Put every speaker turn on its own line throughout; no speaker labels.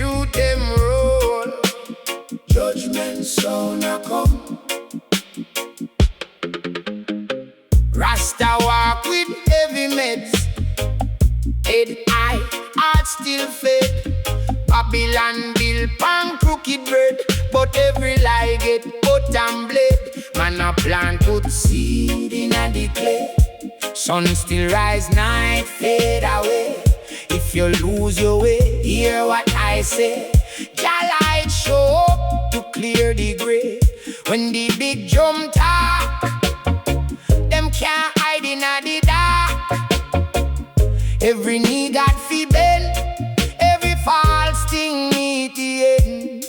truth them roll. Judgment sound a come. Rasta walk with heavy meds. Head high, heart still fed. Babylon build pan crooked bread, but every lie get cut and blade. Man a plant put seed in a the clay. Sun still rise, night fade away. If you lose your way, hear what I say. Jah light show up to clear the gray. When the big drum talk, them can't hide in the dark. Every knee got fi bend, every false thing meet the end.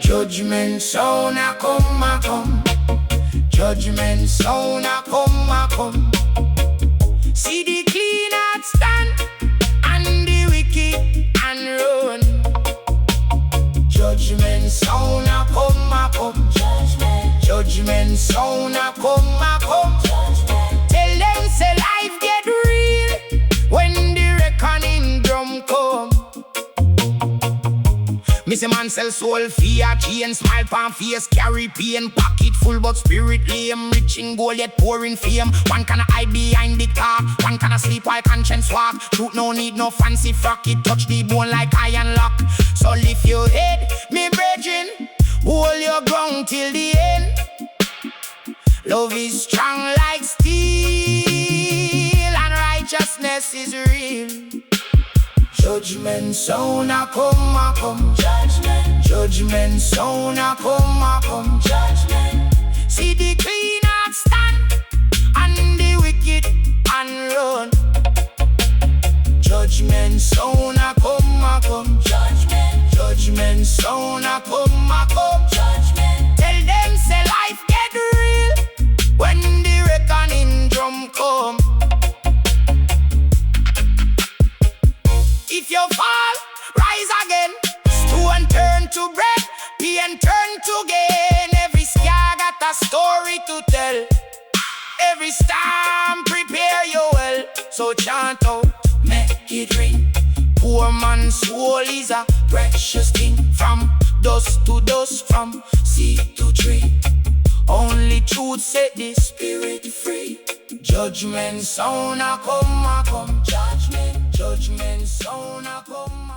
Judgment sound a come. Judgment sound a come. See the clean heart stand and the wicked and run. Judgment sound a come. Judgment sound a come. Tell them say life get real when the reckoning drum come. Me say man sell soul, fear, chain, smile pan face, carry pain, pocket full but spirit lame, rich in gold yet poor in fame. One can hide behind the car, one can sleep while conscience walk. Truth no need no fancy frock, it touch the bone like iron lock. So lift your head, me brethren, hold your ground till the end. Love is strong like steel, and righteousness is real. Judgment sound a come. Judgment sound a come. See the clean heart stand and the wicked and run. Judgment sound a come. Judgment sound a come. Tell them say life get real when the reckoning drum come. If you fall, rise again. Stone turn to bread, pain turn to gain. Every scar got a story to tell. Every storm prepare you well. So chant out, make it ring. Poor man's soul is a precious thing. From dust to dust, from seed to tree. Only truth set the spirit free. Judgment sound a come. Judgment sound a come.